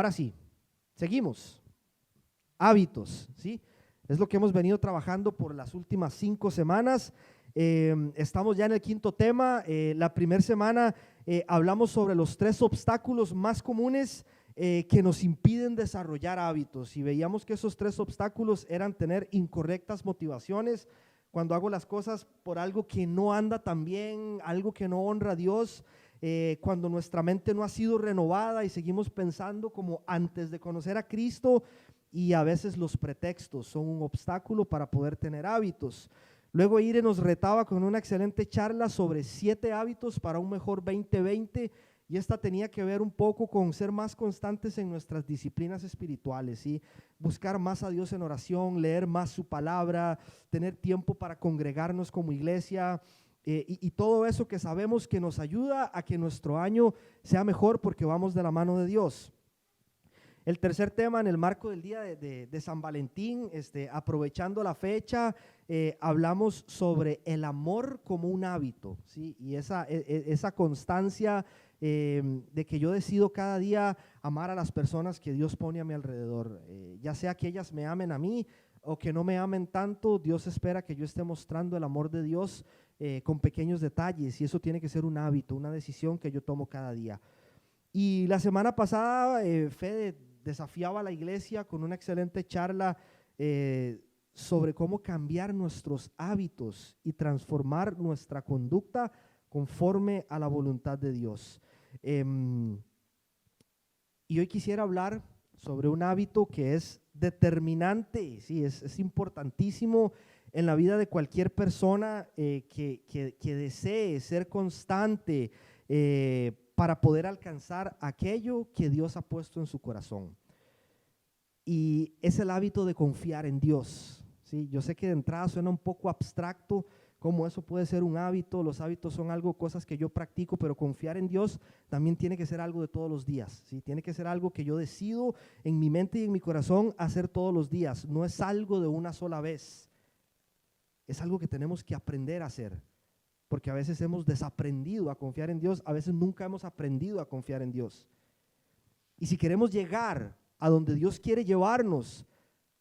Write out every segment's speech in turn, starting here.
Ahora sí, seguimos. Hábitos, ¿sí? Es lo que hemos venido trabajando por las últimas 5 semanas. Estamos ya en el 5.º tema. La primera semana hablamos sobre los 3 obstáculos más comunes que nos impiden desarrollar hábitos, y veíamos que esos 3 obstáculos eran tener incorrectas motivaciones, cuando hago las cosas por algo que no anda tan bien, algo que no honra a Dios, cuando nuestra mente no ha sido renovada y seguimos pensando como antes de conocer a Cristo, y a veces los pretextos son un obstáculo para poder tener hábitos. Luego Ire nos retaba con una excelente charla sobre 7 hábitos para un mejor 2020, y esta tenía que ver un poco con ser más constantes en nuestras disciplinas espirituales, ¿sí? Buscar más a Dios en oración, leer más su palabra, tener tiempo para congregarnos como iglesia, y todo eso que sabemos que nos ayuda a que nuestro año sea mejor porque vamos de la mano de Dios. El tercer tema, en el marco del día de San Valentín, aprovechando la fecha, hablamos sobre el amor como un hábito, ¿sí? Y esa constancia de que yo decido cada día amar a las personas que Dios pone a mi alrededor, ya sea que ellas me amen a mí o que no me amen tanto. Dios espera que yo esté mostrando el amor de Dios con pequeños detalles, y eso tiene que ser un hábito, una decisión que yo tomo cada día. Y la semana pasada Fede desafiaba a la iglesia con una excelente charla sobre cómo cambiar nuestros hábitos y transformar nuestra conducta conforme a la voluntad de Dios. Y hoy quisiera hablar sobre un hábito que es determinante, sí, es importantísimo en la vida de cualquier persona que desee ser constante para poder alcanzar aquello que Dios ha puesto en su corazón. Y es el hábito de confiar en Dios, ¿sí? Yo sé que de entrada suena un poco abstracto, cómo eso puede ser un hábito. Los hábitos son cosas que yo practico, pero confiar en Dios también tiene que ser algo de todos los días, ¿sí? Tiene que ser algo que yo decido en mi mente y en mi corazón hacer todos los días. No es algo de una sola vez, es algo que tenemos que aprender a hacer, porque a veces hemos desaprendido a confiar en Dios, a veces nunca hemos aprendido a confiar en Dios. Y si queremos llegar a donde Dios quiere llevarnos,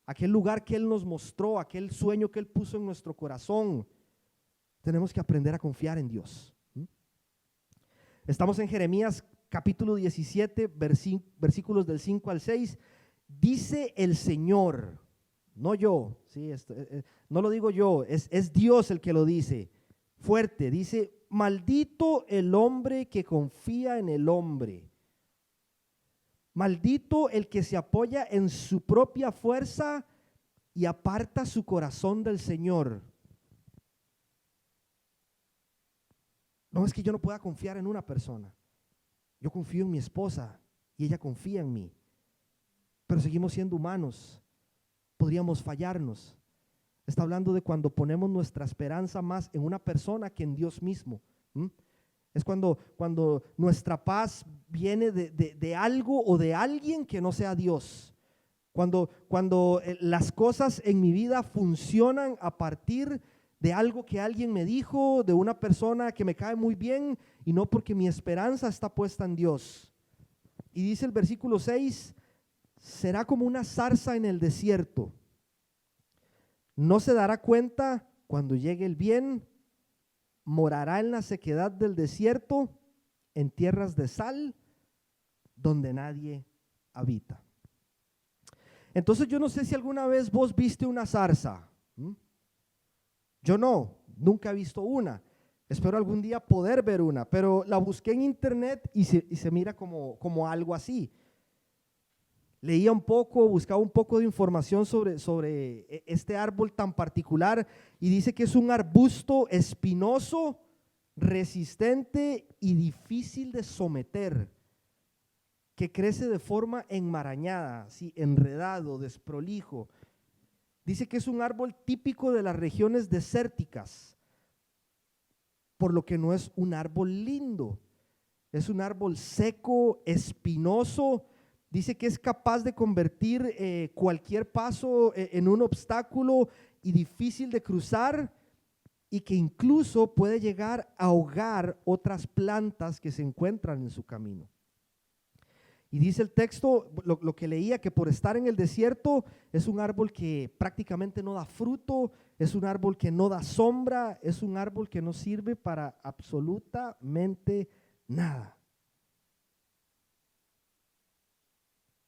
aquel lugar que Él nos mostró, aquel sueño que Él puso en nuestro corazón, tenemos que aprender a confiar en Dios. Estamos en Jeremías capítulo 17, versículos del 5 al 6. Dice el Señor, no yo, ¿sí? No lo digo yo, es Dios el que lo dice. Fuerte, dice: maldito el hombre que confía en el hombre, maldito el que se apoya en su propia fuerza y aparta su corazón del Señor. No es que yo no pueda confiar en una persona, yo confío en mi esposa y ella confía en mí, pero seguimos siendo humanos, podríamos fallarnos. Está hablando de cuando ponemos nuestra esperanza más en una persona que en Dios mismo. Es cuando nuestra paz viene de algo o de alguien que no sea Dios. Cuando las cosas en mi vida funcionan a partir de algo que alguien me dijo, de una persona que me cae muy bien, y no porque mi esperanza está puesta en Dios. Y dice el versículo 6, será como una zarza en el desierto. No se dará cuenta cuando llegue el bien, morará en la sequedad del desierto, en tierras de sal, donde nadie habita. Entonces yo no sé si alguna vez vos viste una zarza. Yo no, nunca he visto una. Espero algún día poder ver una, pero la busqué en internet y se mira como algo así. Leía un poco, buscaba un poco de información sobre este árbol tan particular, y dice que es un arbusto espinoso, resistente y difícil de someter, que crece de forma enmarañada, ¿sí? Enredado, desprolijo. Dice que es un árbol típico de las regiones desérticas, por lo que no es un árbol lindo, es un árbol seco, espinoso. Dice que es capaz de convertir cualquier paso en un obstáculo y difícil de cruzar, y que incluso puede llegar a ahogar otras plantas que se encuentran en su camino. Y dice el texto, lo que leía, que por estar en el desierto es un árbol que prácticamente no da fruto, es un árbol que no da sombra, es un árbol que no sirve para absolutamente nada.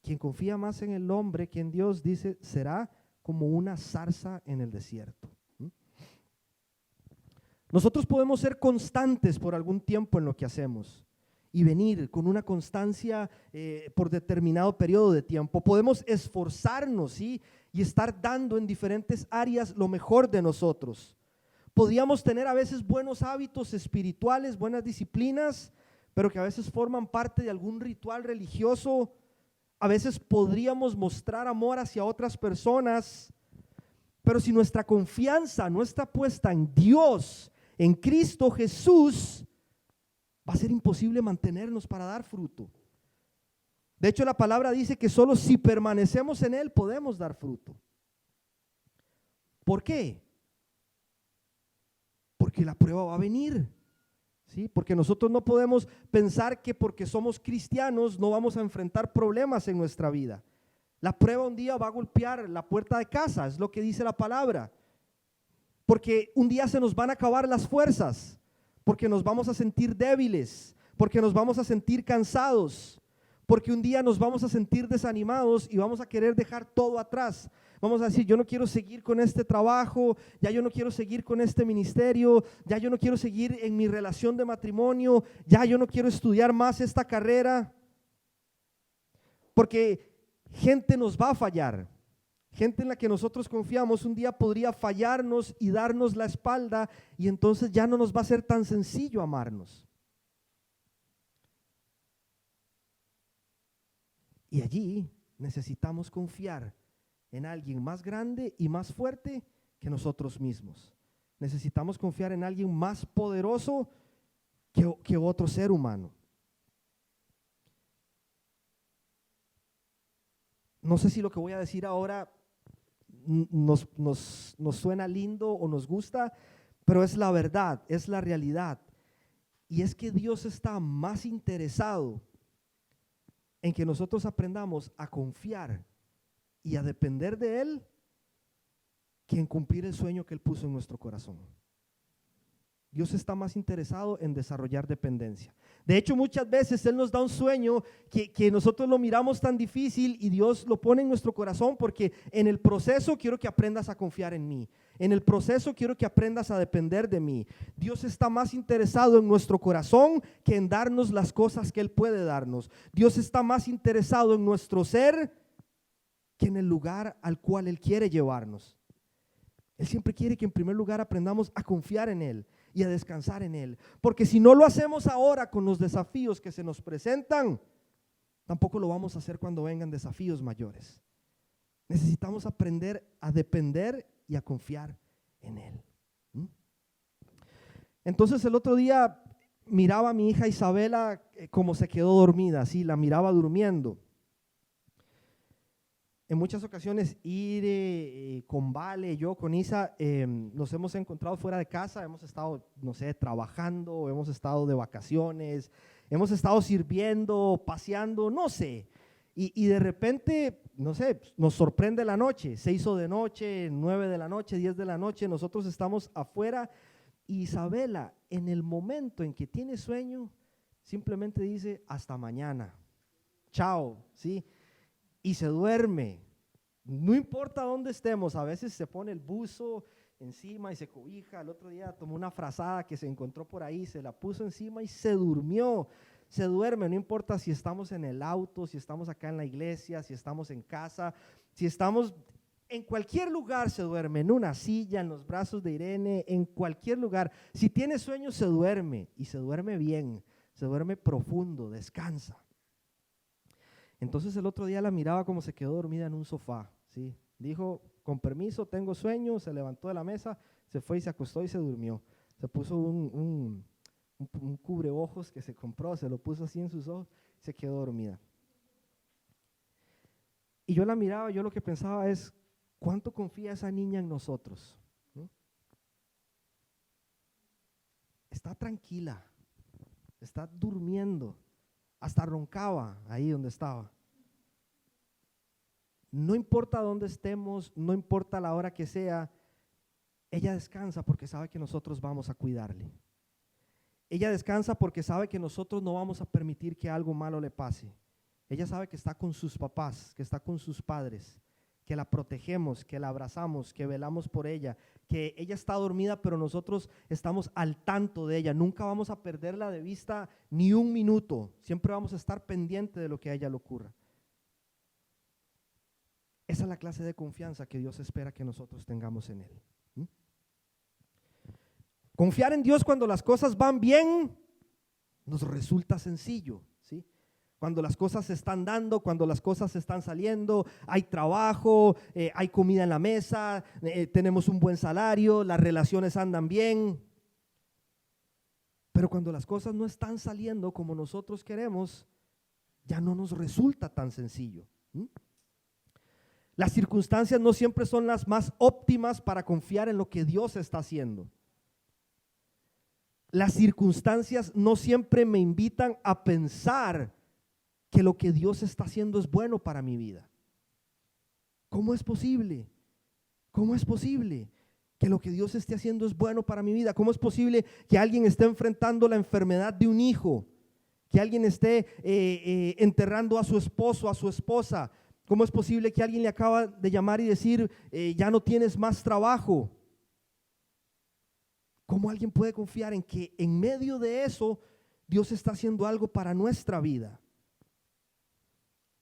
Quien confía más en el hombre que en Dios, dice, será como una zarza en el desierto. Nosotros podemos ser constantes por algún tiempo en lo que hacemos y venir con una constancia por determinado periodo de tiempo. Podemos esforzarnos, ¿sí?, y estar dando en diferentes áreas lo mejor de nosotros. Podríamos tener a veces buenos hábitos espirituales, buenas disciplinas, pero que a veces forman parte de algún ritual religioso. A veces podríamos mostrar amor hacia otras personas, pero si nuestra confianza no está puesta en Dios, en Cristo Jesús, va a ser imposible mantenernos para dar fruto. De hecho, la palabra dice que solo si permanecemos en Él podemos dar fruto. ¿Por qué? Porque la prueba va a venir, ¿sí? Porque nosotros no podemos pensar que porque somos cristianos no vamos a enfrentar problemas en nuestra vida. La prueba un día va a golpear la puerta de casa, es lo que dice la palabra. Porque un día se nos van a acabar las fuerzas, porque nos vamos a sentir débiles, porque nos vamos a sentir cansados, porque un día nos vamos a sentir desanimados y vamos a querer dejar todo atrás. Vamos a decir, yo no quiero seguir con este trabajo, ya yo no quiero seguir con este ministerio, ya yo no quiero seguir en mi relación de matrimonio, ya yo no quiero estudiar más esta carrera, porque gente nos va a fallar. Gente en la que nosotros confiamos un día podría fallarnos y darnos la espalda, y entonces ya no nos va a ser tan sencillo amarnos. Y allí necesitamos confiar en alguien más grande y más fuerte que nosotros mismos. Necesitamos confiar en alguien más poderoso que otro ser humano. No sé si lo que voy a decir ahora nos suena lindo o nos gusta, pero es la verdad, es la realidad. Y es que Dios está más interesado en que nosotros aprendamos a confiar y a depender de Él que en cumplir el sueño que Él puso en nuestro corazón. Dios está más interesado en desarrollar dependencia. De hecho, muchas veces Él nos da un sueño que nosotros lo miramos tan difícil y Dios lo pone en nuestro corazón porque en el proceso quiero que aprendas a confiar en mí. En el proceso quiero que aprendas a depender de mí. Dios está más interesado en nuestro corazón que en darnos las cosas que Él puede darnos. Dios está más interesado en nuestro ser que en el lugar al cual Él quiere llevarnos. Él siempre quiere que en primer lugar aprendamos a confiar en Él y a descansar en Él. Porque si no lo hacemos ahora con los desafíos que se nos presentan, tampoco lo vamos a hacer cuando vengan desafíos mayores. Necesitamos aprender a depender y a confiar en Él. Entonces el otro día miraba a mi hija Isabela como se quedó dormida, así la miraba durmiendo. En muchas ocasiones Ire, con Vale, yo con Isa, nos hemos encontrado fuera de casa, hemos estado, no sé, trabajando, hemos estado de vacaciones, hemos estado sirviendo, paseando, no sé. Y de repente, no sé, nos sorprende la noche, se hizo de noche, 9 de la noche, 10 de la noche, nosotros estamos afuera y Isabela, en el momento en que tiene sueño, simplemente dice hasta mañana, chao, ¿sí? Y se duerme, no importa dónde estemos, a veces se pone el buzo encima y se cobija. El otro día tomó una frazada que se encontró por ahí, se la puso encima y se durmió. Se duerme, no importa si estamos en el auto, si estamos acá en la iglesia, si estamos en casa, si estamos en cualquier lugar, se duerme, en una silla, en los brazos de Irene, en cualquier lugar. Si tiene sueño se duerme y se duerme bien, se duerme profundo, descansa. Entonces el otro día la miraba como se quedó dormida en un sofá, ¿sí? Dijo, con permiso, tengo sueño, se levantó de la mesa, se fue y se acostó y se durmió. Se puso un cubreojos que se compró, se lo puso así en sus ojos, se quedó dormida. Y yo la miraba, yo lo que pensaba es, ¿cuánto confía esa niña en nosotros? ¿No? Está tranquila, está durmiendo. hasta roncaba ahí donde estaba. No importa dónde estemos, no importa la hora que sea, ella descansa porque sabe que nosotros vamos a cuidarle. Ella descansa porque sabe que nosotros no vamos a permitir que algo malo le pase. Ella sabe que está con sus papás, que está con sus padres, que la protegemos, que la abrazamos, que velamos por ella, que ella está dormida, pero nosotros estamos al tanto de ella. Nunca vamos a perderla de vista ni un minuto. Siempre vamos a estar pendiente de lo que a ella le ocurra. Esa es la clase de confianza que Dios espera que nosotros tengamos en Él. Confiar en Dios cuando las cosas van bien nos resulta sencillo, ¿sí? Cuando las cosas se están dando, cuando las cosas están saliendo, hay trabajo, hay comida en la mesa, tenemos un buen salario, las relaciones andan bien. Pero cuando las cosas no están saliendo como nosotros queremos, ya no nos resulta tan sencillo. Las circunstancias no siempre son las más óptimas para confiar en lo que Dios está haciendo. Las circunstancias no siempre me invitan a pensar que lo que Dios está haciendo es bueno para mi vida. ¿Cómo es posible? ¿Cómo es posible que lo que Dios esté haciendo es bueno para mi vida? ¿Cómo es posible que alguien esté enfrentando la enfermedad de un hijo? Que alguien esté enterrando a su esposo, a su esposa. ¿Cómo es posible que alguien le acaba de llamar y decir, ya no tienes más trabajo? ¿Cómo alguien puede confiar en que en medio de eso Dios está haciendo algo para nuestra vida?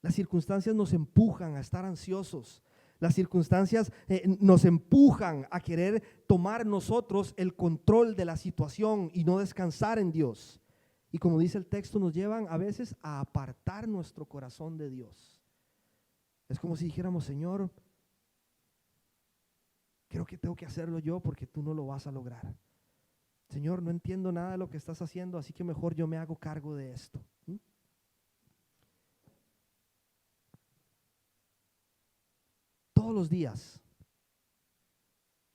Las circunstancias nos empujan a estar ansiosos. Las circunstancias nos empujan a querer tomar nosotros el control de la situación y no descansar en Dios. Y como dice el texto, nos llevan a veces a apartar nuestro corazón de Dios. Es como si dijéramos, Señor, creo que tengo que hacerlo yo porque tú no lo vas a lograr. Señor, no entiendo nada de lo que estás haciendo, así que mejor yo me hago cargo de esto. Todos los días,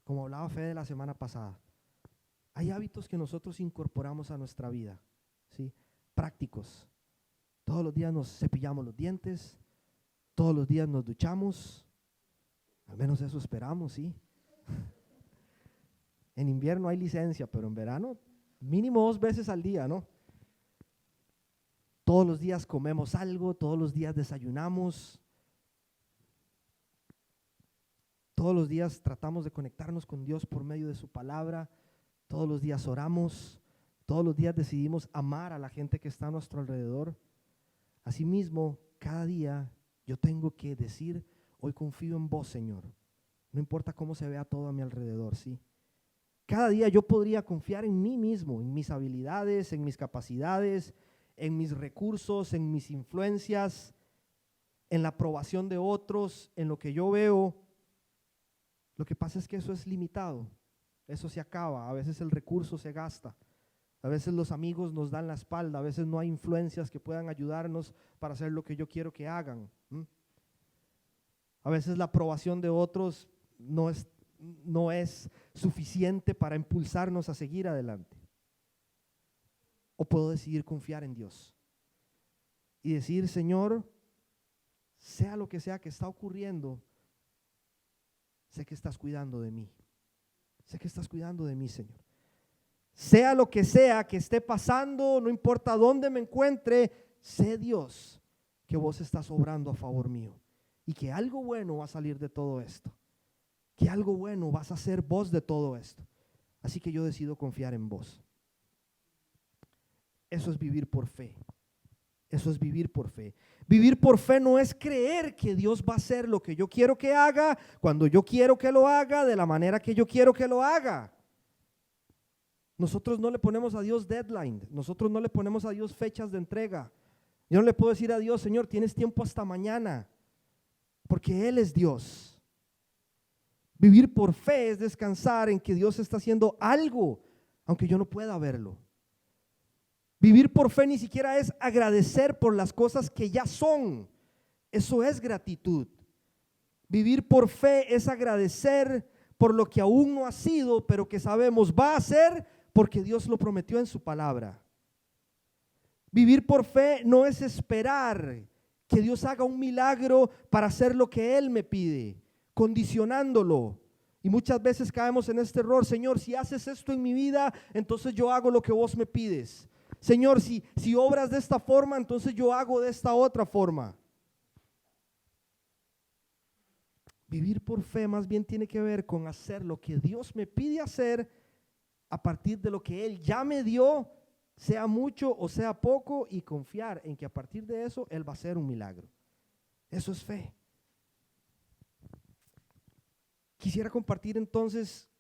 como hablaba Fede la semana pasada, hay hábitos que nosotros incorporamos a nuestra vida, ¿sí? Prácticos. Todos los días nos cepillamos los dientes, todos los días nos duchamos, al menos eso esperamos, ¿sí? En invierno hay licencia, pero en verano mínimo 2 veces al día, ¿no? Todos los días comemos algo, todos los días desayunamos, todos los días tratamos de conectarnos con Dios por medio de su palabra, todos los días oramos, todos los días decidimos amar a la gente que está a nuestro alrededor. Asimismo, cada día yo tengo que decir, hoy confío en vos, Señor, no importa cómo se vea todo a mi alrededor, ¿sí? Cada día yo podría confiar en mí mismo, en mis habilidades, en mis capacidades, en mis recursos, en mis influencias, en la aprobación de otros, en lo que yo veo. Lo que pasa es que eso es limitado, eso se acaba, a veces el recurso se gasta, a veces los amigos nos dan la espalda, a veces no hay influencias que puedan ayudarnos para hacer lo que yo quiero que hagan. A veces la aprobación de otros no es suficiente para impulsarnos a seguir adelante. O puedo decidir confiar en Dios y decir, Señor, sea lo que sea que está ocurriendo, sé que estás cuidando de mí. Sé que estás cuidando de mí, Señor. Sea lo que sea que esté pasando, no importa dónde me encuentre, sé, Dios, que vos estás obrando a favor mío y que algo bueno va a salir de todo esto. Que algo bueno vas a hacer vos de todo esto. Así que yo decido confiar en vos. Eso es vivir por fe. Eso es vivir por fe. Vivir por fe no es creer que Dios va a hacer lo que yo quiero que haga, cuando yo quiero que lo haga, de la manera que yo quiero que lo haga. Nosotros no le ponemos a Dios deadline. Nosotros no le ponemos a Dios fechas de entrega. Yo no le puedo decir a Dios, Señor, tienes tiempo hasta mañana, porque Él es Dios. Vivir por fe es descansar en que Dios está haciendo algo, aunque yo no pueda verlo. Vivir por fe ni siquiera es agradecer por las cosas que ya son. Eso es gratitud. Vivir por fe es agradecer por lo que aún no ha sido, pero que sabemos va a ser porque Dios lo prometió en su palabra. Vivir por fe no es esperar que Dios haga un milagro para hacer lo que Él me pide, condicionándolo. Y muchas veces caemos en este error: Señor, si haces esto en mi vida, entonces yo hago lo que vos me pides. Señor, si obras de esta forma, entonces yo hago de esta otra forma. Vivir por fe más bien tiene que ver con hacer lo que Dios me pide hacer a partir de lo que Él ya me dio, sea mucho o sea poco, y confiar en que a partir de eso Él va a hacer un milagro. Eso es fe. Quisiera compartir entonces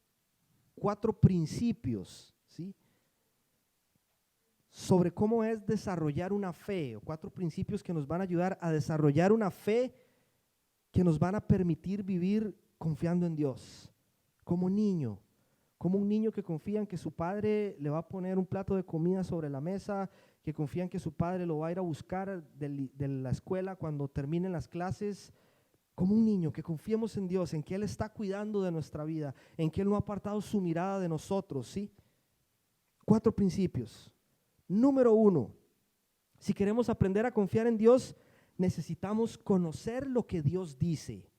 4 principios, ¿sí?, sobre cómo es desarrollar una fe, o 4 principios que nos van a ayudar a desarrollar una fe que nos van a permitir vivir confiando en Dios, como niño. Como un niño que confía en que su padre le va a poner un plato de comida sobre la mesa, que confía en que su padre lo va a ir a buscar de la escuela cuando terminen las clases. Como un niño, que confiemos en Dios, en que Él está cuidando de nuestra vida, en que Él no ha apartado su mirada de nosotros, ¿sí? 4 principios. Número 1, si queremos aprender a confiar en Dios, necesitamos conocer lo que Dios dice.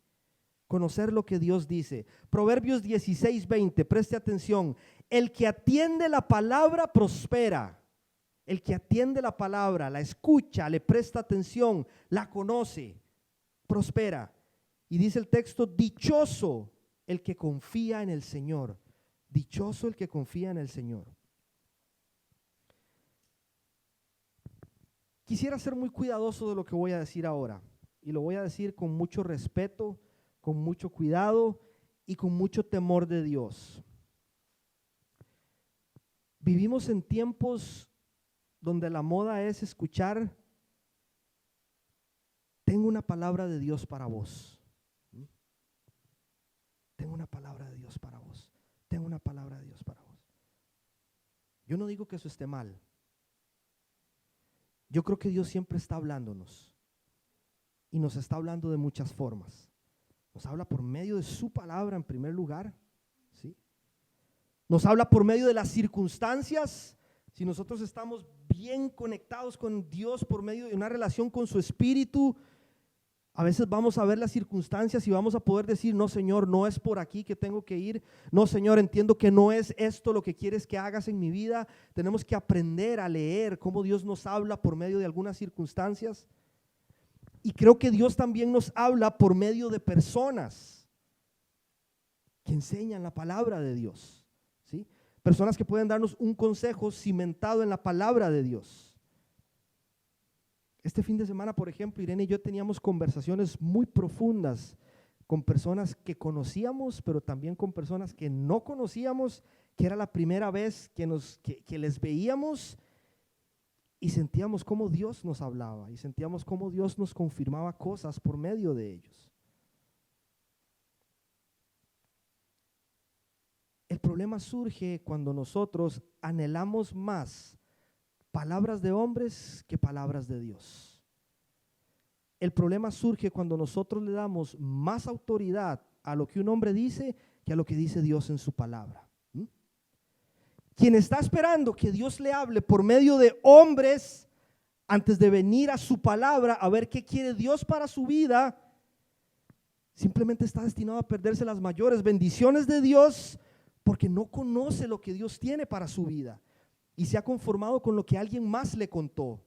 Conocer lo que Dios dice. Proverbios 16:20, preste atención. El que atiende la palabra prospera. El que atiende la palabra, la escucha, le presta atención, la conoce, prospera. Y dice el texto: dichoso el que confía en el Señor. Dichoso el que confía en el Señor. Quisiera ser muy cuidadoso de lo que voy a decir ahora, y lo voy a decir con mucho respeto, con mucho cuidado y con mucho temor de Dios. Vivimos en tiempos donde la moda es escuchar: tengo una palabra de Dios para vos. Tengo una palabra de Dios para vos. Tengo una palabra de Dios para vos. Yo no digo que eso esté mal. Yo creo que Dios siempre está hablándonos, y nos está hablando de muchas formas. Nos habla por medio de su palabra en primer lugar, ¿sí? Nos habla por medio de las circunstancias. Si nosotros estamos bien conectados con Dios por medio de una relación con su Espíritu, a veces vamos a ver las circunstancias y vamos a poder decir: no, Señor, no es por aquí que tengo que ir. No, Señor, entiendo que no es esto lo que quieres que hagas en mi vida. Tenemos que aprender a leer cómo Dios nos habla por medio de algunas circunstancias. Y creo que Dios también nos habla por medio de personas que enseñan la palabra de Dios, ¿sí? Personas que pueden darnos un consejo cimentado en la palabra de Dios. Este fin de semana, por ejemplo, Irene y yo teníamos conversaciones muy profundas con personas que conocíamos, pero también con personas que no conocíamos, que era la primera vez que les veíamos, y sentíamos cómo Dios nos hablaba, y sentíamos cómo Dios nos confirmaba cosas por medio de ellos. El problema surge cuando nosotros anhelamos más palabras de hombres que palabras de Dios. El problema surge cuando nosotros le damos más autoridad a lo que un hombre dice que a lo que dice Dios en su palabra. Quien está esperando que Dios le hable por medio de hombres antes de venir a su palabra a ver qué quiere Dios para su vida, simplemente está destinado a perderse las mayores bendiciones de Dios, porque no conoce lo que Dios tiene para su vida y se ha conformado con lo que alguien más le contó.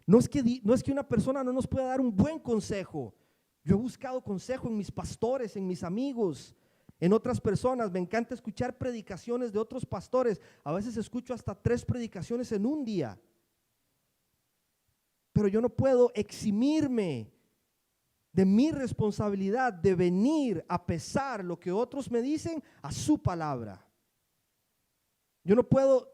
No es que una persona no nos pueda dar un buen consejo. Yo he buscado consejo en mis pastores, en mis amigos, en otras personas. Me encanta escuchar predicaciones de otros pastores. A veces escucho hasta 3 predicaciones en un día. Pero yo no puedo eximirme de mi responsabilidad de venir a pesar lo que otros me dicen a su palabra. Yo no puedo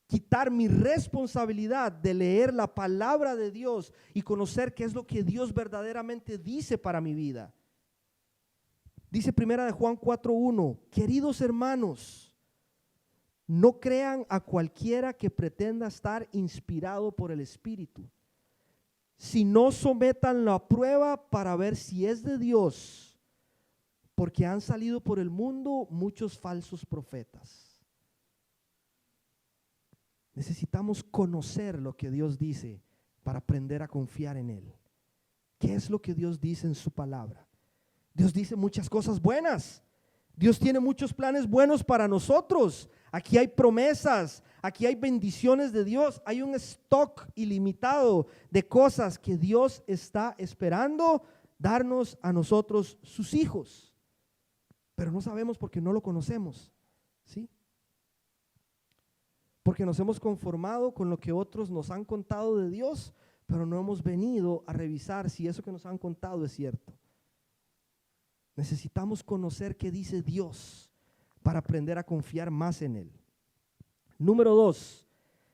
quitar mi responsabilidad de leer la palabra de Dios y conocer qué es lo que Dios verdaderamente dice para mi vida. Dice primera de Juan 4:1: queridos hermanos, no crean a cualquiera que pretenda estar inspirado por el Espíritu, sino sométanlo a prueba para ver si es de Dios, porque han salido por el mundo muchos falsos profetas. Necesitamos conocer lo que Dios dice para aprender a confiar en Él. ¿Qué es lo que Dios dice en su palabra? Dios dice muchas cosas buenas. Dios tiene muchos planes buenos para nosotros. Aquí hay promesas, aquí hay bendiciones de Dios. Hay un stock ilimitado de cosas que Dios está esperando darnos a nosotros, sus hijos. Pero no sabemos porque no lo conocemos, ¿sí? Porque nos hemos conformado con lo que otros nos han contado de Dios, pero no hemos venido a revisar si eso que nos han contado es cierto. Necesitamos conocer qué dice Dios para aprender a confiar más en Él. Número 2,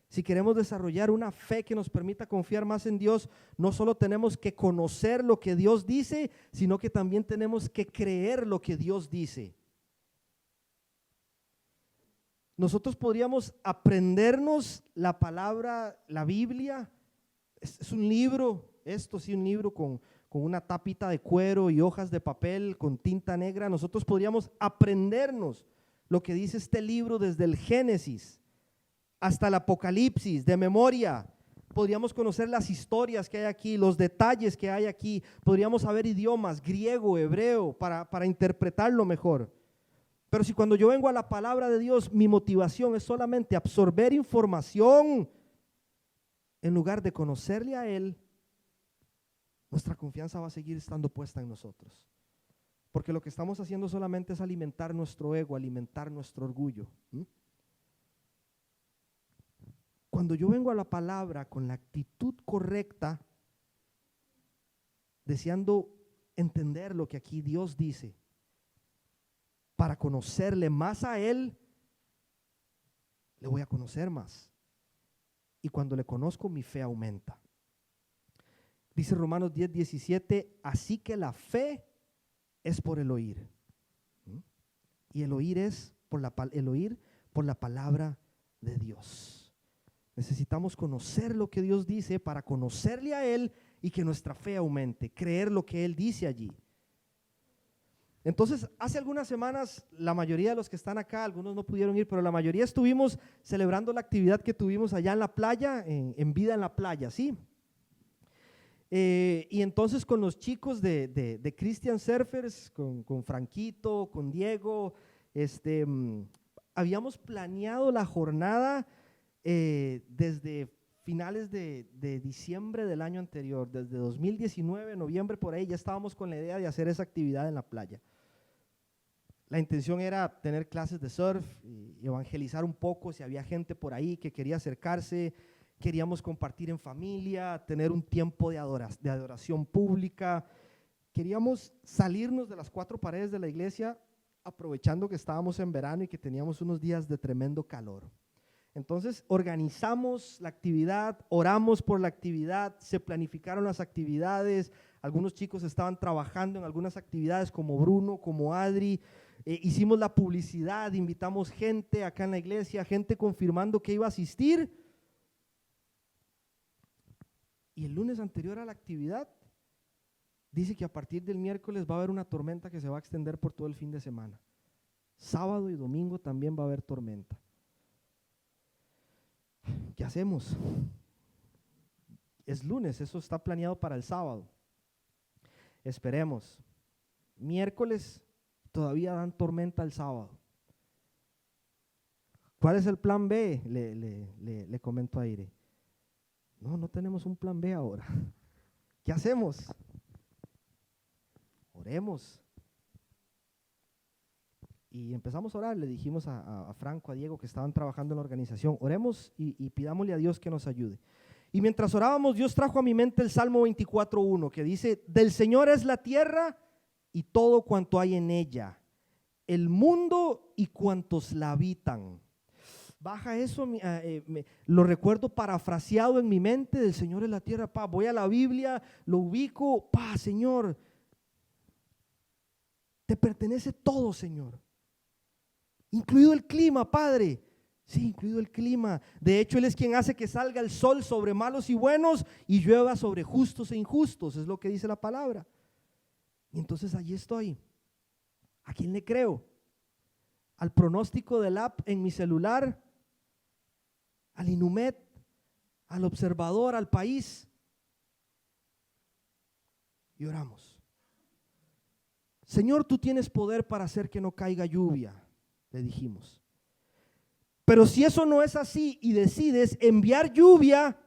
si queremos desarrollar una fe que nos permita confiar más en Dios, no solo tenemos que conocer lo que Dios dice, sino que también tenemos que creer lo que Dios dice. Nosotros podríamos aprendernos la palabra, la Biblia. Es un libro, esto sí, un libro con una tapita de cuero y hojas de papel con tinta negra. Nosotros podríamos aprendernos lo que dice este libro desde el Génesis hasta el Apocalipsis de memoria. Podríamos conocer las historias que hay aquí, los detalles que hay aquí. Podríamos saber idiomas, griego, hebreo, para interpretarlo mejor. Pero si cuando yo vengo a la palabra de Dios, mi motivación es solamente absorber información en lugar de conocerle a Él, nuestra confianza va a seguir estando puesta en nosotros. Porque lo que estamos haciendo solamente es alimentar nuestro ego, alimentar nuestro orgullo. Cuando yo vengo a la palabra con la actitud correcta, deseando entender lo que aquí Dios dice, para conocerle más a Él, le voy a conocer más. Y cuando le conozco, mi fe aumenta. Dice Romanos 10:17, así que la fe es por el oír. Y el oír es por la palabra de Dios. Necesitamos conocer lo que Dios dice para conocerle a Él y que nuestra fe aumente, creer lo que Él dice allí. Entonces, hace algunas semanas, la mayoría de los que están acá, algunos no pudieron ir, pero la mayoría estuvimos celebrando la actividad que tuvimos allá en la playa, en Vida en la Playa, ¿sí? Y entonces con los chicos de Christian Surfers, con Franquito, con Diego, habíamos planeado la jornada desde finales de diciembre del año anterior, desde 2019, noviembre por ahí, ya estábamos con la idea de hacer esa actividad en la playa. La intención era tener clases de surf y evangelizar un poco si había gente por ahí que quería acercarse. Queríamos compartir en familia, tener un tiempo de adoración pública. Queríamos salirnos de las cuatro paredes de la iglesia, aprovechando que estábamos en verano y que teníamos unos días de tremendo calor. Entonces organizamos la actividad, oramos por la actividad, se planificaron las actividades. Algunos chicos estaban trabajando en algunas actividades como Bruno, como Adri. Hicimos la publicidad, invitamos gente acá en la iglesia, gente confirmando que iba a asistir. Y el lunes anterior a la actividad, dice que a partir del miércoles va a haber una tormenta que se va a extender por todo el fin de semana. Sábado y domingo también va a haber tormenta. ¿Qué hacemos? Es lunes, eso está planeado para el sábado. Esperemos. Miércoles todavía dan tormenta el sábado. ¿Cuál es el plan B? Le comento a Aire. No tenemos un plan B ahora. ¿Qué hacemos? Oremos. Y empezamos a orar, le dijimos a Franco, a Diego que estaban trabajando en la organización, oremos y pidámosle a Dios que nos ayude. Y mientras orábamos, Dios trajo a mi mente el Salmo 24:1 que dice, del Señor es la tierra y todo cuanto hay en ella, el mundo y cuantos la habitan. Baja eso, lo recuerdo parafraseado en mi mente, del Señor es la tierra, voy a la Biblia, lo ubico, Señor, te pertenece todo, Señor, incluido el clima, Padre, sí, incluido el clima. De hecho, Él es quien hace que salga el sol sobre malos y buenos y llueva sobre justos e injustos, es lo que dice la palabra. Y entonces allí estoy. ¿A quién le creo? ¿Al pronóstico del app en mi celular? al Inumet, al observador, al país. Y oramos. Señor, tú tienes poder para hacer que no caiga lluvia, le dijimos. Pero si eso no es así y decides enviar lluvia,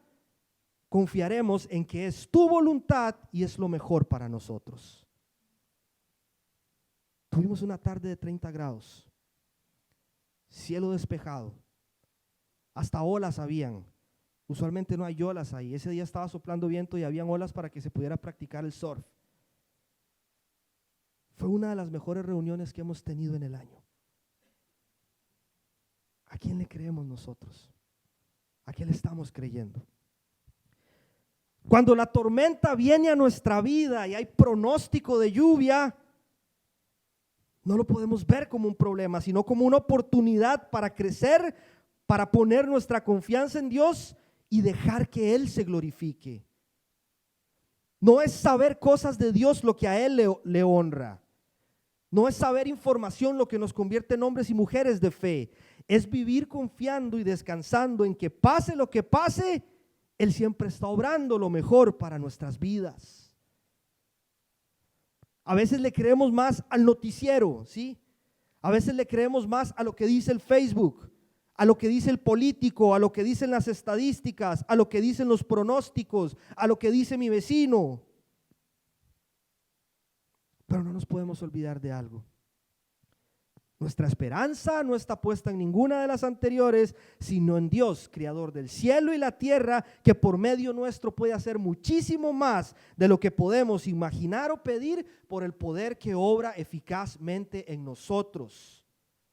confiaremos en que es tu voluntad y es lo mejor para nosotros. Tuvimos una tarde de 30 grados, cielo despejado, hasta olas habían. Usualmente no hay olas ahí. Ese día estaba soplando viento y habían olas para que se pudiera practicar el surf. Fue una de las mejores reuniones que hemos tenido en el año. ¿A quién le creemos nosotros? ¿A quién le estamos creyendo? Cuando la tormenta viene a nuestra vida y hay pronóstico de lluvia, no lo podemos ver como un problema, sino como una oportunidad para crecer, para poner nuestra confianza en Dios y dejar que Él se glorifique. No es saber cosas de Dios lo que a Él le honra. No es saber información lo que nos convierte en hombres y mujeres de fe. Es vivir confiando y descansando en que pase lo que pase, Él siempre está obrando lo mejor para nuestras vidas. A veces le creemos más al noticiero, ¿sí? A veces le creemos más a lo que dice el Facebook, a lo que dice el político, a lo que dicen las estadísticas, a lo que dicen los pronósticos, a lo que dice mi vecino. Pero no nos podemos olvidar de algo. Nuestra esperanza no está puesta en ninguna de las anteriores, sino en Dios, creador del cielo y la tierra, que por medio nuestro puede hacer muchísimo más de lo que podemos imaginar o pedir por el poder que obra eficazmente en nosotros.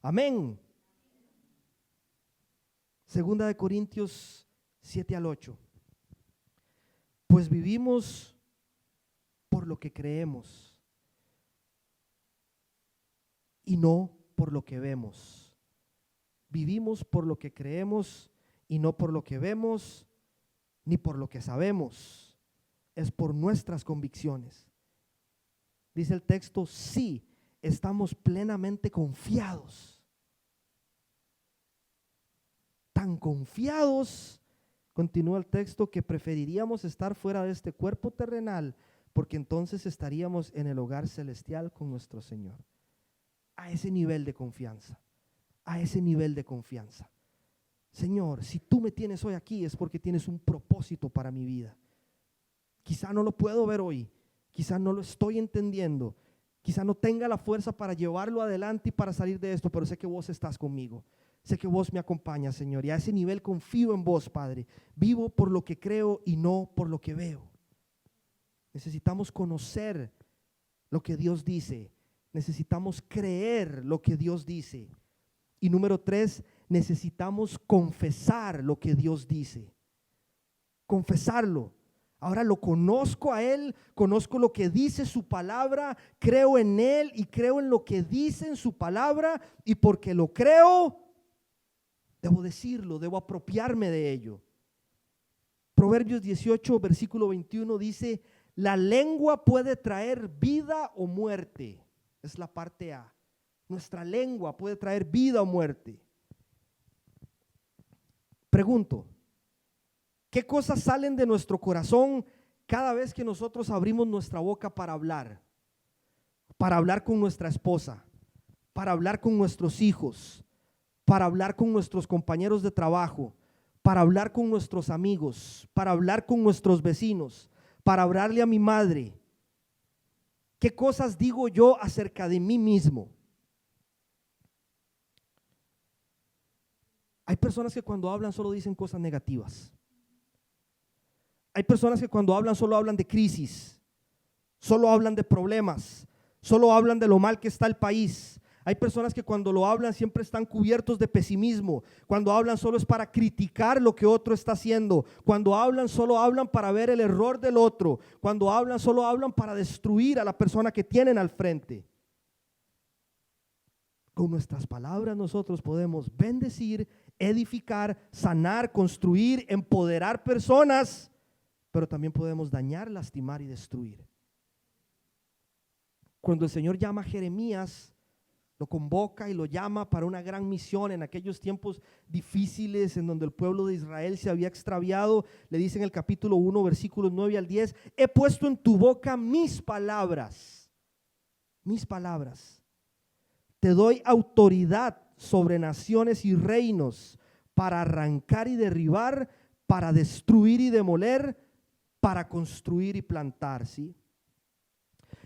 Amén. Segunda de Corintios 7-8. Pues vivimos por lo que creemos y no por lo que vemos. Vivimos por lo que creemos y no por lo que vemos ni por lo que sabemos. Es por nuestras convicciones. Dice el texto, sí, estamos plenamente confiados. Tan confiados, continúa el texto, que preferiríamos estar fuera de este cuerpo terrenal, porque entonces estaríamos en el hogar celestial con nuestro Señor. A ese nivel de confianza, a ese nivel de confianza. Señor, si tú me tienes hoy aquí es porque tienes un propósito para mi vida. Quizá no lo puedo ver hoy, quizá no lo estoy entendiendo, quizá no tenga la fuerza para llevarlo adelante y para salir de esto, pero sé que vos estás conmigo. Sé que vos me acompañas, Señor, y a ese nivel confío en vos, Padre. Vivo por lo que creo y no por lo que veo. Necesitamos conocer lo que Dios dice. Necesitamos creer lo que Dios dice. Y número 3, necesitamos confesar lo que Dios dice. Confesarlo. Ahora lo conozco a Él, conozco lo que dice su palabra, creo en Él y creo en lo que dice en su palabra, y porque lo creo, debo decirlo, debo apropiarme de ello. Proverbios 18, versículo 21 dice, la lengua puede traer vida o muerte. Es la parte A. Nuestra lengua puede traer vida o muerte. Pregunto, ¿qué cosas salen de nuestro corazón cada vez que nosotros abrimos nuestra boca para hablar? Para hablar con nuestra esposa, para hablar con nuestros hijos, para hablar con nuestros compañeros de trabajo, para hablar con nuestros amigos, para hablar con nuestros vecinos, para hablarle a mi madre. ¿Qué cosas digo yo acerca de mí mismo? Hay personas que cuando hablan solo dicen cosas negativas. Hay personas que cuando hablan solo hablan de crisis, solo hablan de problemas, solo hablan de lo mal que está el país. Hay personas que cuando lo hablan siempre están cubiertos de pesimismo. Cuando hablan solo es para criticar lo que otro está haciendo. Cuando hablan solo hablan para ver el error del otro. Cuando hablan solo hablan para destruir a la persona que tienen al frente. Con nuestras palabras nosotros podemos bendecir, edificar, sanar, construir, empoderar personas, pero también podemos dañar, lastimar y destruir. Cuando el Señor llama a Jeremías Lo convoca y lo llama para una gran misión en aquellos tiempos difíciles en donde el pueblo de Israel se había extraviado. Le dice en el capítulo 1, versículos 9 al 10, he puesto en tu boca mis palabras. Mis palabras. Te doy autoridad sobre naciones y reinos para arrancar y derribar, para destruir y demoler, para construir y plantar, ¿sí?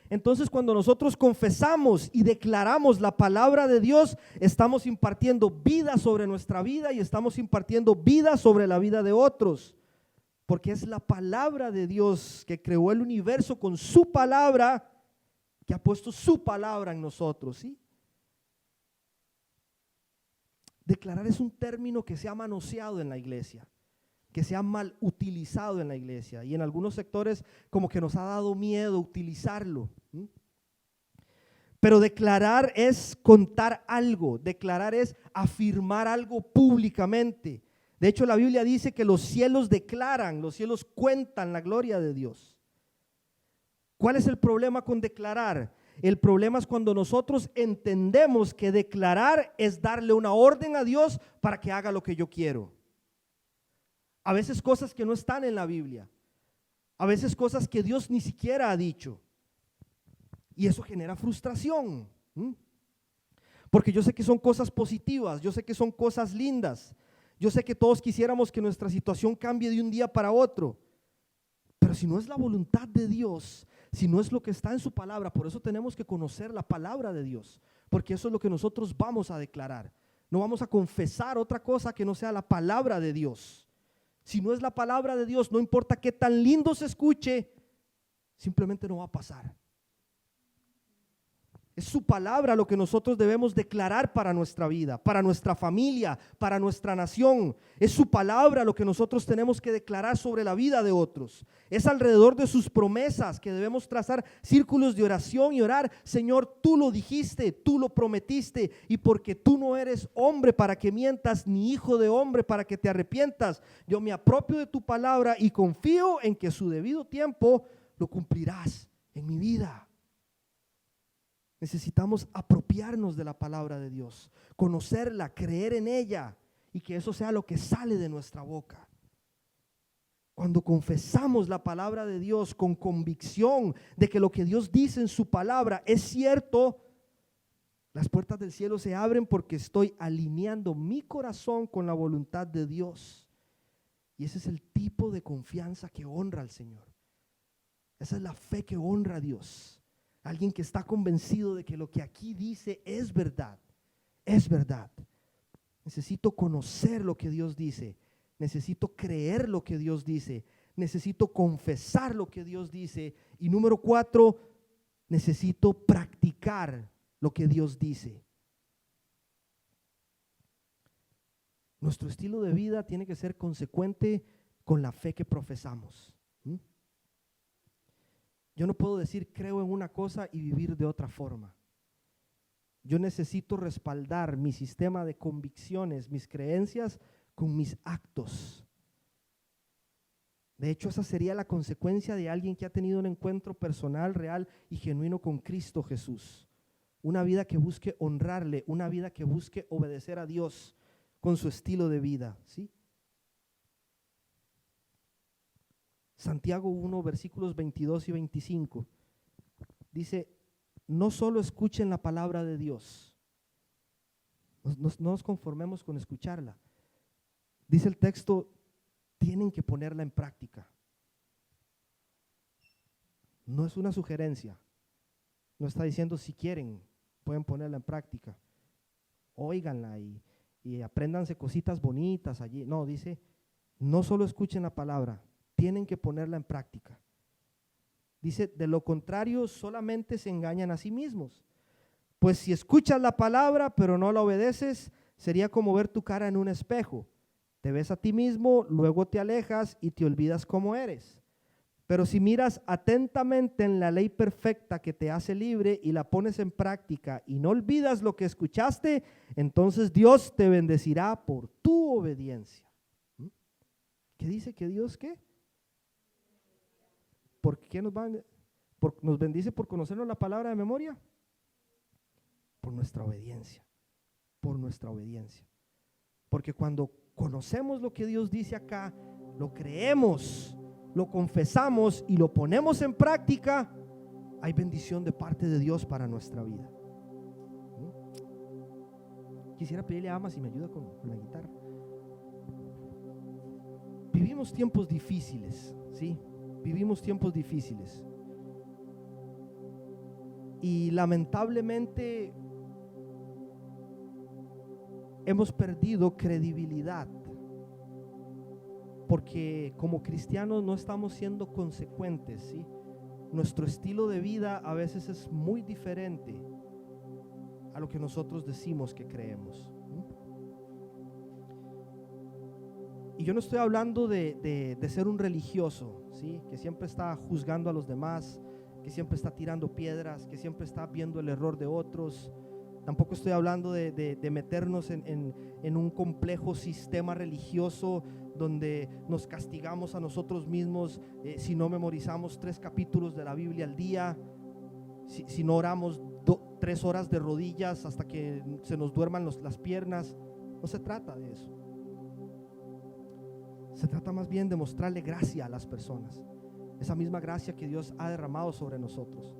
Entonces, cuando nosotros confesamos y declaramos la palabra de Dios, estamos impartiendo vida sobre nuestra vida y estamos impartiendo vida sobre la vida de otros, porque es la palabra de Dios que creó el universo con su palabra, que ha puesto su palabra en nosotros, ¿sí? Declarar es un término que se ha manoseado en la iglesia, que se ha mal utilizado en la iglesia, y en algunos sectores como que nos ha dado miedo utilizarlo. Pero declarar es contar algo, declarar es afirmar algo públicamente. De hecho, la Biblia dice que los cielos declaran, los cielos cuentan la gloria de Dios. ¿Cuál es el problema con declarar? El problema es cuando nosotros entendemos que declarar es darle una orden a Dios para que haga lo que yo quiero. A veces cosas que no están en la Biblia, a veces cosas que Dios ni siquiera ha dicho. Y eso genera frustración, porque yo sé que son cosas positivas, yo sé que son cosas lindas, yo sé que todos quisiéramos que nuestra situación cambie de un día para otro, pero si no es la voluntad de Dios, si no es lo que está en su palabra, por eso tenemos que conocer la palabra de Dios, porque eso es lo que nosotros vamos a declarar. No vamos a confesar otra cosa que no sea la palabra de Dios. Si no es la palabra de Dios, no importa qué tan lindo se escuche, simplemente no va a pasar. Es su palabra lo que nosotros debemos declarar para nuestra vida, para nuestra familia, para nuestra nación. Es su palabra lo que nosotros tenemos que declarar sobre la vida de otros. Es alrededor de sus promesas que debemos trazar círculos de oración y orar. Señor, tú lo dijiste, tú lo prometiste, y porque tú no eres hombre para que mientas, ni hijo de hombre para que te arrepientas, yo me apropio de tu palabra y confío en que a su debido tiempo lo cumplirás en mi vida. Necesitamos apropiarnos de la palabra de Dios, conocerla, creer en ella y que eso sea lo que sale de nuestra boca. Cuando confesamos la palabra de Dios con convicción de que lo que Dios dice en su palabra es cierto, las puertas del cielo se abren porque estoy alineando mi corazón con la voluntad de Dios. Y ese es el tipo de confianza que honra al Señor. Esa es la fe que honra a Dios. Alguien que está convencido de que lo que aquí dice es verdad, es verdad. Necesito conocer lo que Dios dice, necesito creer lo que Dios dice, necesito confesar lo que Dios dice. Y número 4, necesito practicar lo que Dios dice. Nuestro estilo de vida tiene que ser consecuente con la fe que profesamos. Yo no puedo decir creo en una cosa y vivir de otra forma. Yo necesito respaldar mi sistema de convicciones, mis creencias con mis actos. De hecho, esa sería la consecuencia de alguien que ha tenido un encuentro personal, real y genuino con Cristo Jesús. Una vida que busque honrarle, una vida que busque obedecer a Dios con su estilo de vida, ¿sí? Santiago 1, versículos 22 y 25, dice, no solo escuchen la palabra de Dios, no nos conformemos con escucharla. Dice el texto, tienen que ponerla en práctica. No es una sugerencia, no está diciendo si quieren, pueden ponerla en práctica. Óiganla y apréndanse cositas bonitas allí. No, dice, no solo escuchen la palabra, tienen que ponerla en práctica. Dice, de lo contrario, solamente se engañan a sí mismos. Pues si escuchas la palabra, pero no la obedeces, sería como ver tu cara en un espejo. Te ves a ti mismo, luego te alejas y te olvidas cómo eres. Pero si miras atentamente en la ley perfecta que te hace libre y la pones en práctica y no olvidas lo que escuchaste, entonces Dios te bendecirá por tu obediencia. ¿Qué dice que Dios qué? ¿Por qué nos bendice por conocernos la palabra de memoria? Por nuestra obediencia, por nuestra obediencia. Porque cuando conocemos lo que Dios dice acá, lo creemos, lo confesamos y lo ponemos en práctica, hay bendición de parte de Dios para nuestra vida. Quisiera pedirle a Ama si me ayuda con la guitarra. Vivimos tiempos difíciles, ¿sí? Vivimos tiempos difíciles. Y lamentablemente hemos perdido credibilidad porque como cristianos no estamos siendo consecuentes, ¿sí? Nuestro estilo de vida a veces es muy diferente a lo que nosotros decimos que creemos. Y yo no estoy hablando de ser un religioso, ¿sí? Que siempre está juzgando a los demás, que siempre está tirando piedras, que siempre está viendo el error de otros. Tampoco estoy hablando de meternos en un complejo sistema religioso donde nos castigamos a nosotros mismos si no memorizamos 3 capítulos de la Biblia al día, si no oramos 3 horas de rodillas hasta que se nos duerman las piernas. No se trata de eso. Se trata más bien de mostrarle gracia a las personas, esa misma gracia que Dios ha derramado sobre nosotros.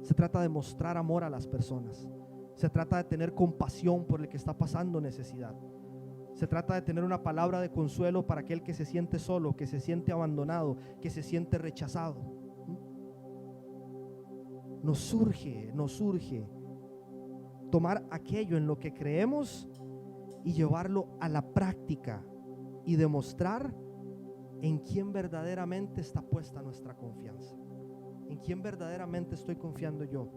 Se trata de mostrar amor a las personas. Se trata de tener compasión por el que está pasando necesidad. Se trata de tener una palabra de consuelo para aquel que se siente solo, que se siente abandonado, que se siente rechazado. Nos surge tomar aquello en lo que creemos y llevarlo a la práctica y demostrar en quién verdaderamente está puesta nuestra confianza, en quién verdaderamente estoy confiando yo.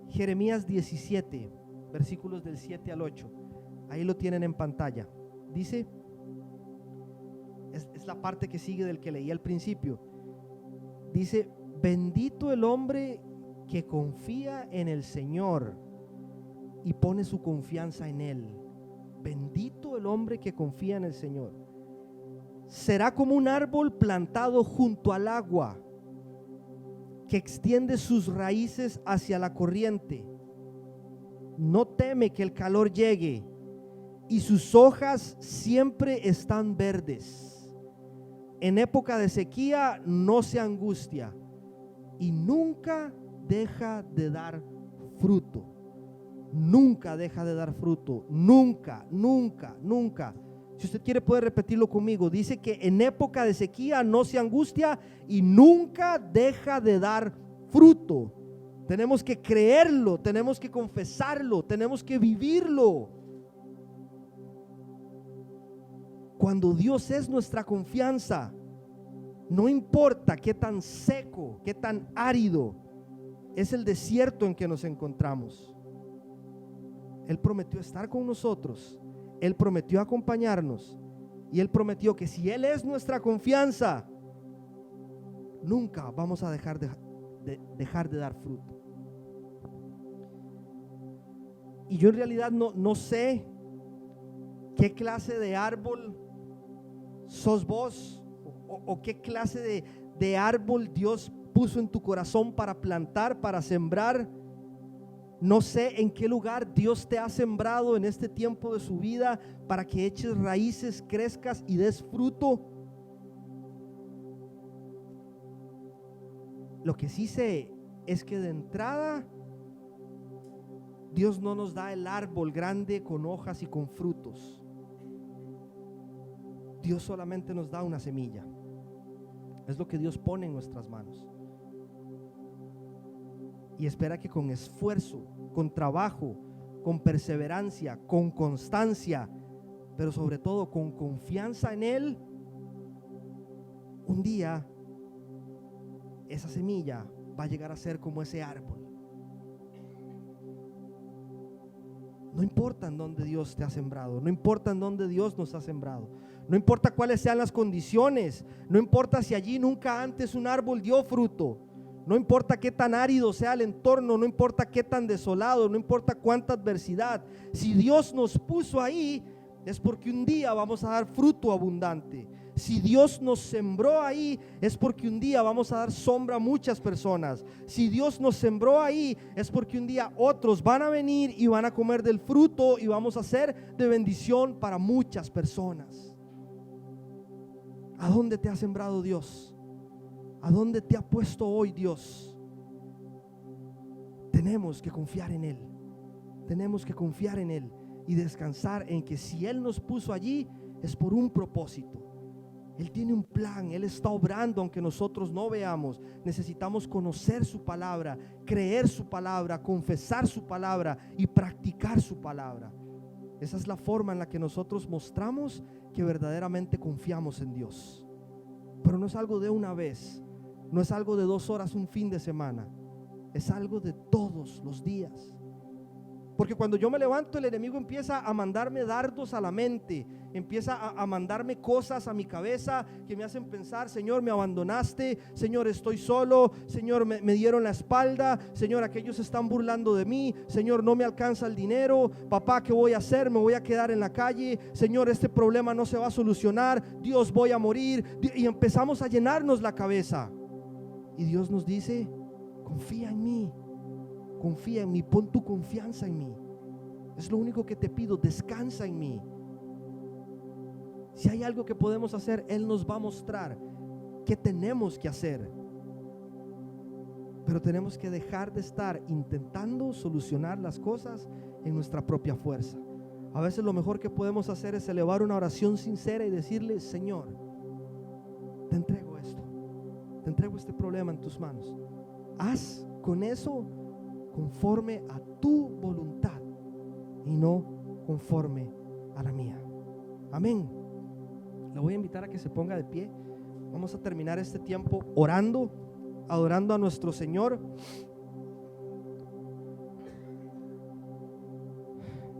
Jeremías 17, versículos del 7 al 8. Ahí lo tienen en pantalla. Dice, es la parte que sigue del que leí al principio. Dice: bendito el hombre que confía en el Señor y pone su confianza en Él. Bendito el hombre que confía en el Señor. Será como un árbol plantado junto al agua, que extiende sus raíces hacia la corriente. No teme que el calor llegue, y sus hojas siempre están verdes. En época de sequía no se angustia, y nunca deja de dar fruto. Nunca deja de dar fruto. Nunca, nunca, nunca. Si usted quiere puede repetirlo conmigo. Dice que en época de sequía no se angustia y nunca deja de dar fruto. Tenemos que creerlo, tenemos que confesarlo, tenemos que vivirlo. Cuando Dios es nuestra confianza, no importa qué tan seco, qué tan árido es el desierto en que nos encontramos. Él prometió estar con nosotros. Él prometió acompañarnos. Y Él prometió que si Él es nuestra confianza, nunca vamos a dejar de dar fruto. Y yo en realidad no sé qué clase de árbol sos vos, o qué clase de árbol Dios puso en tu corazón para plantar, para sembrar. No sé en qué lugar Dios te ha sembrado en este tiempo de su vida para que eches raíces, crezcas y des fruto. Lo que sí sé es que de entrada Dios no nos da el árbol grande con hojas y con frutos. Dios solamente nos da una semilla. Es lo que Dios pone en nuestras manos. Y espera que con esfuerzo, con trabajo, con perseverancia, con constancia, pero sobre todo con confianza en Él, un día esa semilla va a llegar a ser como ese árbol. No importa en dónde Dios te ha sembrado, no importa en dónde Dios nos ha sembrado, no importa cuáles sean las condiciones, no importa si allí nunca antes un árbol dio fruto. No importa qué tan árido sea el entorno, no importa qué tan desolado, no importa cuánta adversidad. Si Dios nos puso ahí, es porque un día vamos a dar fruto abundante. Si Dios nos sembró ahí, es porque un día vamos a dar sombra a muchas personas. Si Dios nos sembró ahí, es porque un día otros van a venir y van a comer del fruto y vamos a ser de bendición para muchas personas. ¿A dónde te ha sembrado Dios? ¿A dónde te ha puesto hoy Dios? Tenemos que confiar en Él. Tenemos que confiar en Él y descansar en que si Él nos puso allí es por un propósito. Él tiene un plan, Él está obrando aunque nosotros no veamos. Necesitamos conocer su palabra, creer su palabra, confesar su palabra y practicar su palabra. Esa es la forma en la que nosotros mostramos que verdaderamente confiamos en Dios. Pero no es algo de una vez, no es algo de 2 horas un fin de semana, es algo de todos los días. Porque cuando yo me levanto, el enemigo empieza a mandarme dardos a la mente, empieza a mandarme cosas a mi cabeza que me hacen pensar: Señor, me abandonaste, Señor, estoy solo, Señor, me dieron la espalda, Señor, aquellos se están burlando de mí, Señor, no me alcanza el dinero, papá, ¿qué voy a hacer? Me voy a quedar en la calle, Señor, este problema no se va a solucionar, Dios, voy a morir. Y empezamos a llenarnos la cabeza. Y Dios nos dice: confía en mí. Confía en mí, pon tu confianza en mí. Es lo único que te pido, descansa en mí. Si hay algo que podemos hacer, Él nos va a mostrar qué tenemos que hacer. Pero tenemos que dejar de estar intentando solucionar las cosas en nuestra propia fuerza. A veces lo mejor que podemos hacer es elevar una oración sincera y decirle: Señor, te entrego esto, te entrego este problema en tus manos. Haz con eso conforme a tu voluntad y no conforme a la mía. Amén. Le voy a invitar a que se ponga de pie. Vamos a terminar este tiempo orando, adorando a nuestro Señor.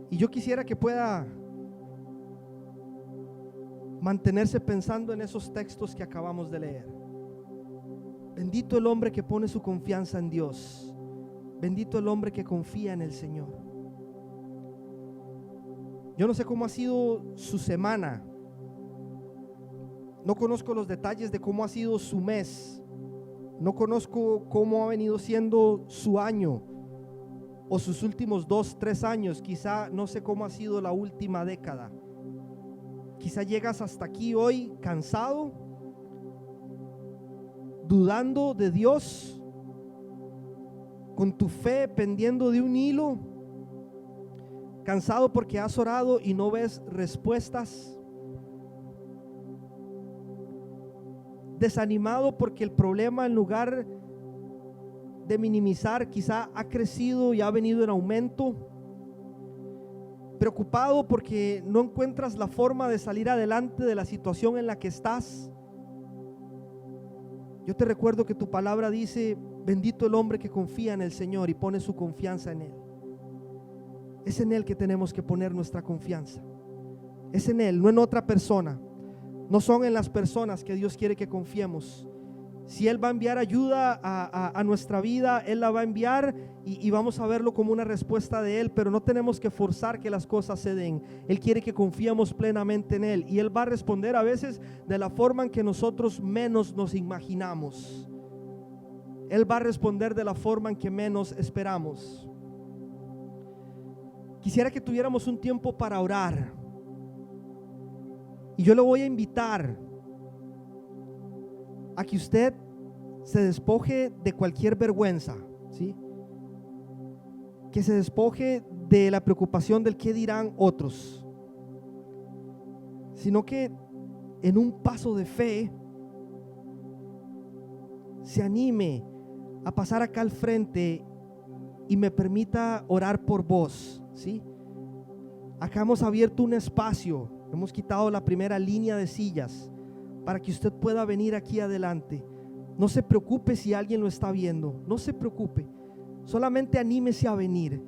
Y yo quisiera que pueda mantenerse pensando en esos textos que acabamos de leer. Bendito el hombre que pone su confianza en Dios. Bendito el hombre que confía en el Señor. Yo no sé cómo ha sido su semana. No conozco los detalles de cómo ha sido su mes. No conozco cómo ha venido siendo su año o sus últimos 2-3 años. Quizá no sé cómo ha sido la última década. Quizá llegas hasta aquí hoy cansado, dudando de Dios, con tu fe pendiendo de un hilo, cansado porque has orado y no ves respuestas, desanimado porque el problema, en lugar de minimizar, quizá ha crecido y ha venido en aumento, preocupado porque no encuentras la forma de salir adelante de la situación en la que estás. Yo te recuerdo que tu palabra dice: bendito el hombre que confía en el Señor y pone su confianza en Él. Es en Él que tenemos que poner nuestra confianza. Es en Él, no en otra persona. No son en las personas que Dios quiere que confiemos. Si Él va a enviar ayuda a nuestra vida, Él la va a enviar y vamos a verlo como una respuesta de Él, pero no tenemos que forzar que las cosas se den. Él quiere que confiemos plenamente en Él y Él va a responder a veces de la forma en que nosotros menos nos imaginamos. Él va a responder de la forma en que menos esperamos. Quisiera que tuviéramos un tiempo para orar. Y yo le voy a invitar a que usted se despoje de cualquier vergüenza, ¿sí? Que se despoje de la preocupación del qué dirán otros, sino que en un paso de fe se anime a pasar acá al frente y me permita orar por vos, ¿sí? Acá hemos abierto un espacio, hemos quitado la primera línea de sillas para que usted pueda venir aquí adelante. No se preocupe si alguien lo está viendo, no se preocupe, solamente anímese a venir.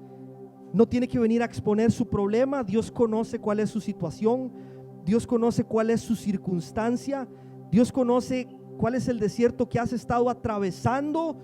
No tiene que venir a exponer su problema. Dios conoce cuál es su situación, Dios conoce cuál es su circunstancia, Dios conoce cuál es el desierto que has estado atravesando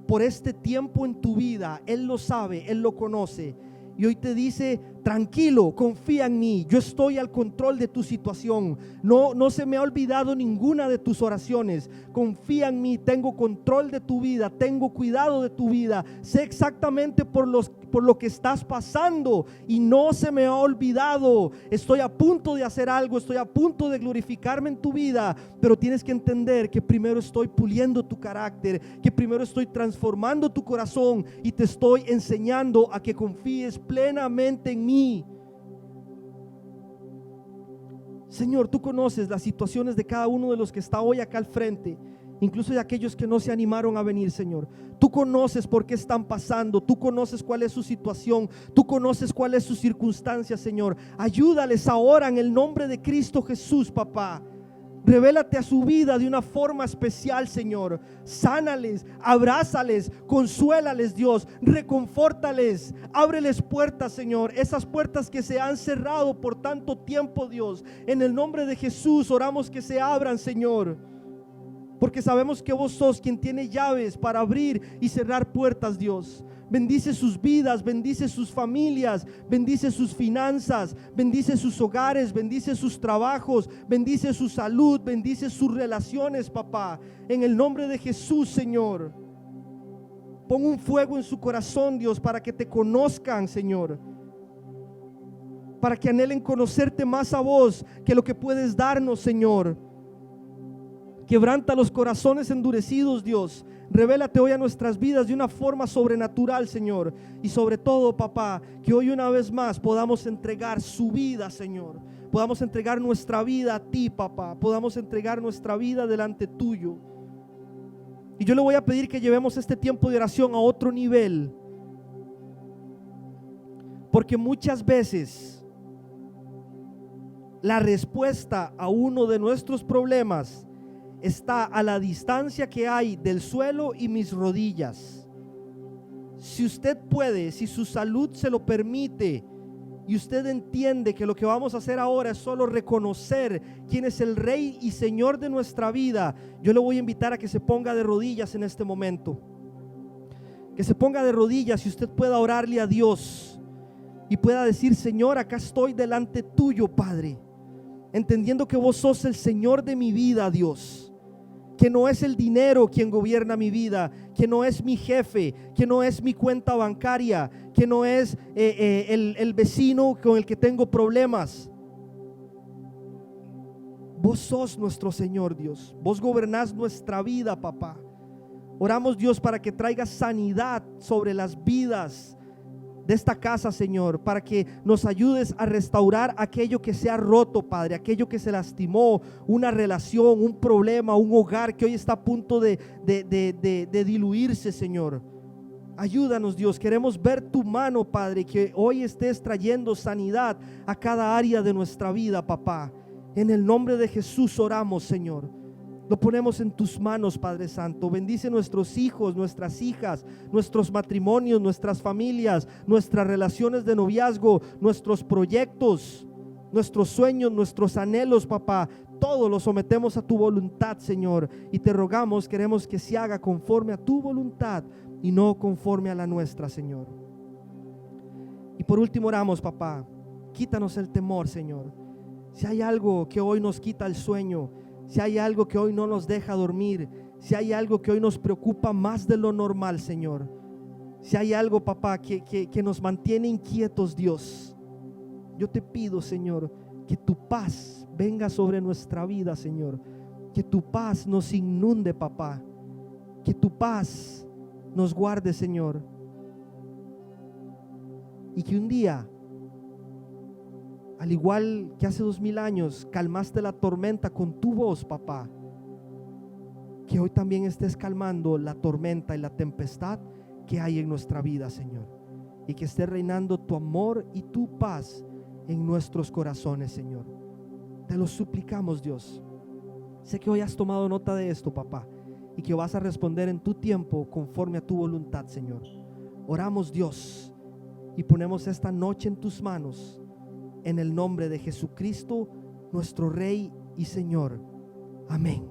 por este tiempo en tu vida. Él lo sabe, Él lo conoce. Y hoy te dice: Tranquilo, confía en mí. Yo estoy al control de tu situación. No se me ha olvidado ninguna de tus oraciones. Confía en mí. Tengo control de tu vida. Tengo cuidado de tu vida. Sé exactamente por lo que estás pasando y no se me ha olvidado. Estoy a punto de hacer algo. Estoy a punto de glorificarme en tu vida. Pero tienes que entender que primero estoy puliendo tu carácter, que primero estoy transformando tu corazón y te estoy enseñando a que confíes plenamente en mí. Señor, tú conoces las situaciones de cada uno de los que está hoy acá al frente, incluso de aquellos que no se animaron a venir, Señor. Tú conoces por qué están pasando, tú conoces cuál es su situación, tú conoces cuál es su circunstancia, Señor. Ayúdales ahora en el nombre de Cristo Jesús, papá. Revélate a su vida de una forma especial, Señor. Sánales, abrázales, consuélales, Dios. Reconfórtales, ábreles puertas, Señor. Esas puertas que se han cerrado por tanto tiempo, Dios. En el nombre de Jesús oramos que se abran, Señor. Porque sabemos que vos sos quien tiene llaves para abrir y cerrar puertas, Dios. Bendice sus vidas, bendice sus familias, bendice sus finanzas, bendice sus hogares, bendice sus trabajos, bendice su salud, bendice sus relaciones, papá. En el nombre de Jesús, Señor. Pon un fuego en su corazón, Dios, para que te conozcan, Señor. Para que anhelen conocerte más a vos que lo que puedes darnos, Señor. Quebranta los corazones endurecidos, Dios. Revélate hoy a nuestras vidas de una forma sobrenatural, Señor. Y sobre todo, papá, que hoy una vez más podamos entregar su vida, Señor. Podamos entregar nuestra vida a ti, papá. Podamos entregar nuestra vida delante tuyo. Y yo le voy a pedir que llevemos este tiempo de oración a otro nivel. Porque muchas veces la respuesta a uno de nuestros problemas está a la distancia que hay del suelo y mis rodillas. Si usted puede, si su salud se lo permite y usted entiende que lo que vamos a hacer ahora es solo reconocer quién es el Rey y Señor de nuestra vida, yo le voy a invitar a que se ponga de rodillas en este momento. Que se ponga de rodillas y usted pueda orarle a Dios y pueda decir: Señor, acá estoy delante tuyo, Padre, entendiendo que vos sos el Señor de mi vida, Dios. Que no es el dinero quien gobierna mi vida, que no es mi jefe, que no es mi cuenta bancaria, que no es el vecino con el que tengo problemas. Vos sos nuestro Señor, Dios. Vos gobernás nuestra vida, papá. Oramos, Dios, para que traigas sanidad sobre las vidas de esta casa, Señor, para que nos ayudes a restaurar aquello que se ha roto, Padre, aquello que se lastimó, una relación, un problema, un hogar que hoy está a punto de diluirse, Señor. Ayúdanos, Dios, queremos ver tu mano, Padre, que hoy estés trayendo sanidad a cada área de nuestra vida, papá. En el nombre de Jesús oramos, Señor. Lo ponemos en tus manos, Padre Santo. Bendice nuestros hijos, nuestras hijas, nuestros matrimonios, nuestras familias, nuestras relaciones de noviazgo, nuestros proyectos, nuestros sueños, nuestros anhelos, papá. Todo lo sometemos a tu voluntad, Señor. Y te rogamos, queremos que se haga conforme a tu voluntad y no conforme a la nuestra, Señor. Y por último oramos, papá. Quítanos el temor, Señor. Si hay algo que hoy nos quita el sueño, si hay algo que hoy no nos deja dormir, si hay algo que hoy nos preocupa más de lo normal, Señor, si hay algo, papá, que nos mantiene inquietos, Dios, yo te pido, Señor, que tu paz venga sobre nuestra vida, Señor, que tu paz nos inunde, papá, que tu paz nos guarde, Señor, y que un día, al igual que hace 2000 años calmaste la tormenta con tu voz, papá, que hoy también estés calmando la tormenta y la tempestad que hay en nuestra vida, Señor, y que esté reinando tu amor y tu paz en nuestros corazones, Señor. Te lo suplicamos, Dios. Sé que hoy has tomado nota de esto, papá, y que vas a responder en tu tiempo conforme a tu voluntad, Señor. Oramos, Dios, y ponemos esta noche en tus manos, en el nombre de Jesucristo, nuestro Rey y Señor. Amén.